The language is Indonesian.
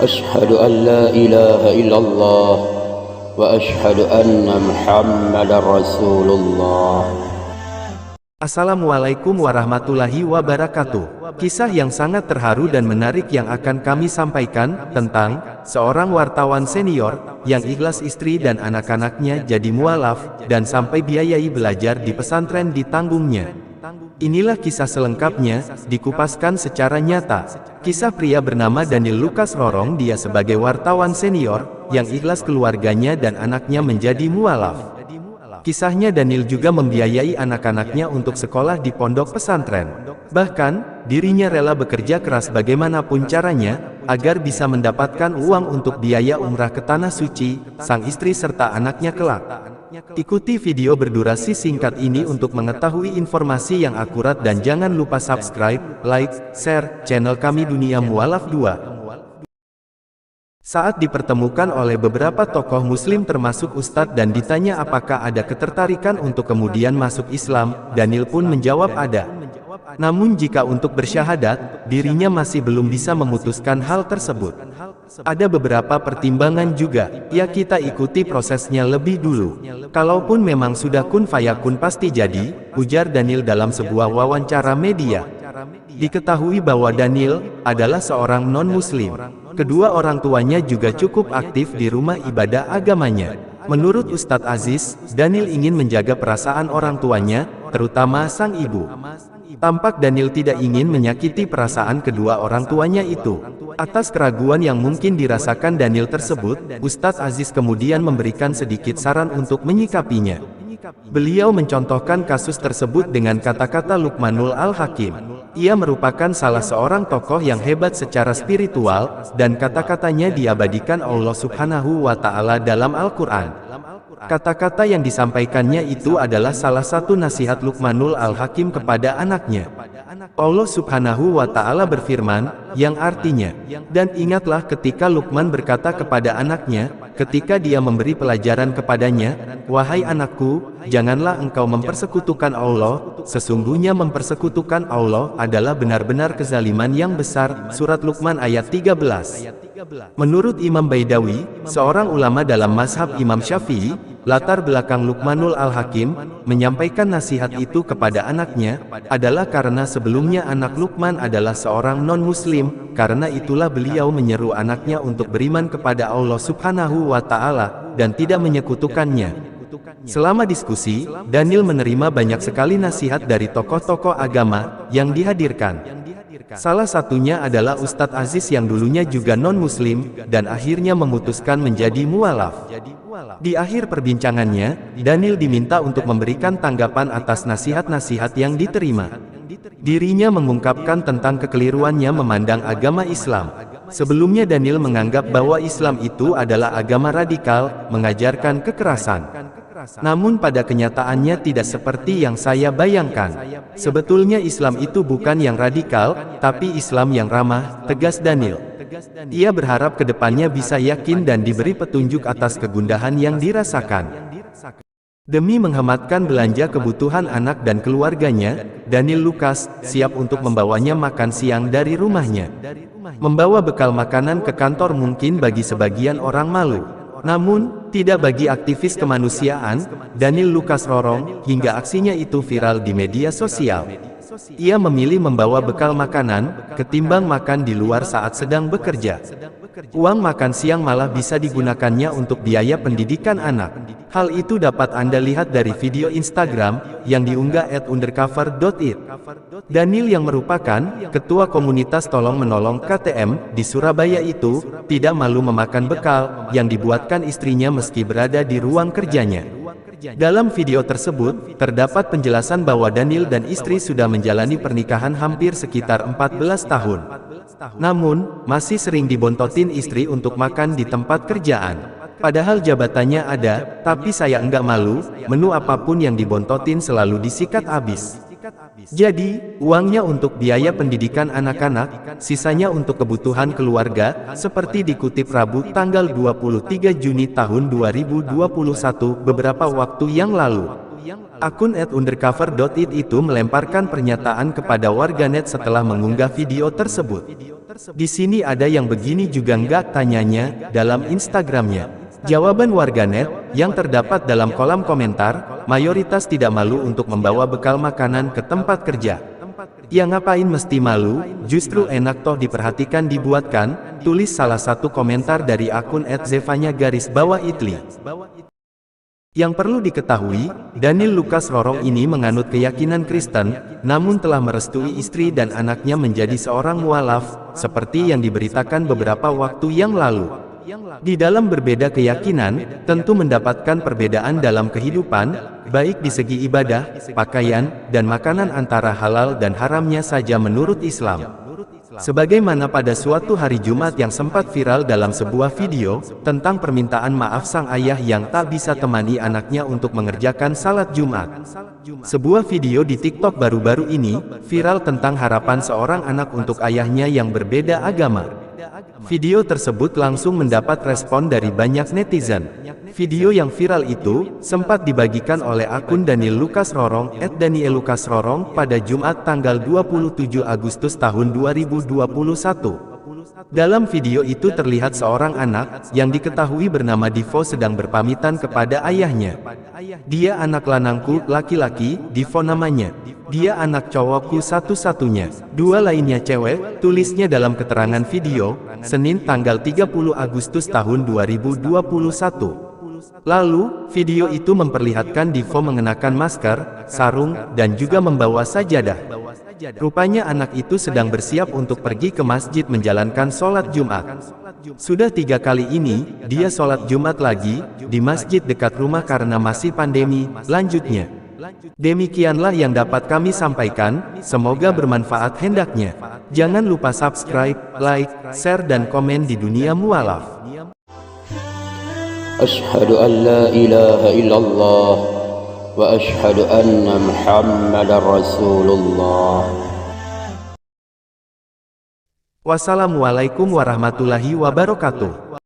أشهد أن لا إله إلا الله وأشهد أن محمدا رسول الله. Assalamualaikum warahmatullahi wabarakatuh. Kisah yang sangat terharu dan menarik yang akan kami sampaikan tentang seorang wartawan senior yang ikhlas istri dan anak-anaknya jadi mualaf dan sampai biayai belajar di pesantren ditanggungnya. Inilah kisah selengkapnya, dikupaskan secara nyata. Kisah pria bernama Daniel Lucas Rorong. Dia sebagai wartawan senior yang ikhlas keluarganya dan anaknya menjadi mualaf. Kisahnya, Daniel juga membiayai anak-anaknya untuk sekolah di pondok pesantren. Bahkan, dirinya rela bekerja keras bagaimanapun caranya, agar bisa mendapatkan uang untuk biaya umrah ke Tanah Suci, sang istri serta anaknya kelak. Ikuti video berdurasi singkat ini untuk mengetahui informasi yang akurat dan jangan lupa subscribe, like, share, channel kami Dunia Mualaf 2. Saat dipertemukan oleh beberapa tokoh muslim termasuk Ustadz dan ditanya apakah ada ketertarikan untuk kemudian masuk Islam, Daniel pun menjawab ada. Namun jika untuk bersyahadat, dirinya masih belum bisa memutuskan hal tersebut. Ada beberapa pertimbangan juga, ya kita ikuti prosesnya lebih dulu. Kalaupun memang sudah kun fayakun pasti jadi, ujar Daniel dalam sebuah wawancara media. Diketahui bahwa Daniel adalah seorang non-muslim. Kedua orang tuanya juga cukup aktif di rumah ibadah agamanya. Menurut Ustadz Aziz, Daniel ingin menjaga perasaan orang tuanya, terutama sang ibu. Tampak Daniel tidak ingin menyakiti perasaan kedua orang tuanya itu. Atas keraguan yang mungkin dirasakan Daniel tersebut, Ustadz Aziz kemudian memberikan sedikit saran untuk menyikapinya. Beliau mencontohkan kasus tersebut dengan kata-kata Luqmanul Al-Hakim. Ia merupakan salah seorang tokoh yang hebat secara spiritual, dan kata-katanya diabadikan Allah Subhanahu wa Ta'ala dalam Al-Quran. Kata-kata yang disampaikannya itu adalah salah satu nasihat Luqmanul Al-Hakim kepada anaknya. Allah Subhanahu wa Ta'ala berfirman, yang artinya, dan ingatlah ketika Luqman berkata kepada anaknya, ketika dia memberi pelajaran kepadanya, wahai anakku, janganlah engkau mempersekutukan Allah, sesungguhnya mempersekutukan Allah adalah benar-benar kezaliman yang besar. Surat Luqman ayat 13. Menurut Imam Baidawi, seorang ulama dalam mazhab Imam Syafi'i, latar belakang Luqmanul Al-Hakim menyampaikan nasihat itu kepada anaknya adalah karena sebelumnya anak Luqman adalah seorang non-muslim. Karena itulah beliau menyeru anaknya untuk beriman kepada Allah Subhanahu wa Ta'ala dan tidak menyekutukannya. Selama diskusi, Daniel menerima banyak sekali nasihat dari tokoh-tokoh agama yang dihadirkan. Salah satunya adalah Ustadz Aziz yang dulunya juga non-muslim, dan akhirnya memutuskan menjadi mualaf. Di akhir perbincangannya, Daniel diminta untuk memberikan tanggapan atas nasihat-nasihat yang diterima. Dirinya mengungkapkan tentang kekeliruannya memandang agama Islam. Sebelumnya Daniel menganggap bahwa Islam itu adalah agama radikal, mengajarkan kekerasan. Namun pada kenyataannya tidak seperti yang saya bayangkan. Sebetulnya Islam itu bukan yang radikal, tapi Islam yang ramah, tegas Daniel. Ia berharap kedepannya bisa yakin dan diberi petunjuk atas kegundahan yang dirasakan. Demi menghematkan belanja kebutuhan anak dan keluarganya, Daniel Lucas siap untuk membawanya makan siang dari rumahnya. Membawa bekal makanan ke kantor mungkin bagi sebagian orang malu. Namun, tidak bagi aktivis kemanusiaan, Daniel Lucas Rorong, hingga aksinya itu viral di media sosial. Ia memilih membawa bekal makanan, ketimbang makan di luar saat sedang bekerja. Uang makan siang malah bisa digunakannya untuk biaya pendidikan anak. Hal itu dapat Anda lihat dari video Instagram yang diunggah @undercover.it. Daniel yang merupakan ketua komunitas tolong-menolong KTM di Surabaya itu tidak malu memakan bekal yang dibuatkan istrinya meski berada di ruang kerjanya. Dalam video tersebut, terdapat penjelasan bahwa Daniel dan istri sudah menjalani pernikahan hampir sekitar 14 tahun. Namun, masih sering dibontotin istri untuk makan di tempat kerjaan. Padahal jabatannya ada, tapi saya enggak malu, menu apapun yang dibontotin selalu disikat habis. Jadi, uangnya untuk biaya pendidikan anak-anak, sisanya untuk kebutuhan keluarga, seperti dikutip Rabu tanggal 23 Juni tahun 2021, beberapa waktu yang lalu. Akun @undercover.it itu melemparkan pernyataan kepada warganet setelah mengunggah video tersebut. Di sini ada yang begini juga nggak, tanyanya, dalam Instagramnya. Jawaban warganet, yang terdapat dalam kolom komentar, mayoritas tidak malu untuk membawa bekal makanan ke tempat kerja. Ya ngapain mesti malu, justru enak toh diperhatikan dibuatkan, tulis salah satu komentar dari akun @zevanya_itli. Yang perlu diketahui, Daniel Lucas Rorong ini menganut keyakinan Kristen, namun telah merestui istri dan anaknya menjadi seorang mualaf, seperti yang diberitakan beberapa waktu yang lalu. Di dalam berbeda keyakinan, tentu mendapatkan perbedaan dalam kehidupan, baik di segi ibadah, pakaian, dan makanan antara halal dan haramnya saja menurut Islam. Sebagaimana pada suatu hari Jumat yang sempat viral dalam sebuah video, tentang permintaan maaf sang ayah yang tak bisa temani anaknya untuk mengerjakan salat Jumat. Sebuah video di TikTok baru-baru ini, viral tentang harapan seorang anak untuk ayahnya yang berbeda agama. Video tersebut langsung mendapat respon dari banyak netizen. Video yang viral itu, sempat dibagikan oleh akun Daniel Lucas Rorong, @DanielLucasRorong, pada Jumat tanggal 27 Agustus tahun 2021. Dalam video itu terlihat seorang anak, yang diketahui bernama Divo sedang berpamitan kepada ayahnya. Dia anak lanangku, laki-laki, Divo namanya. Dia anak cowokku satu-satunya. Dua lainnya cewek, tulisnya dalam keterangan video, Senin tanggal 30 Agustus tahun 2021. Lalu, video itu memperlihatkan Divo mengenakan masker, sarung, dan juga membawa sajadah. Rupanya anak itu sedang bersiap untuk pergi ke masjid menjalankan sholat Jumat. Sudah 3 kali ini, dia sholat Jumat lagi, di masjid dekat rumah karena masih pandemi, lanjutnya. Demikianlah yang dapat kami sampaikan, semoga bermanfaat hendaknya. Jangan lupa subscribe, like, share dan komen di Dunia Mualaf. Asyhadu an la ilaha illallah wa asyhadu anna Muhammadar Rasulullah. Wassalamualaikum warahmatullahi wabarakatuh.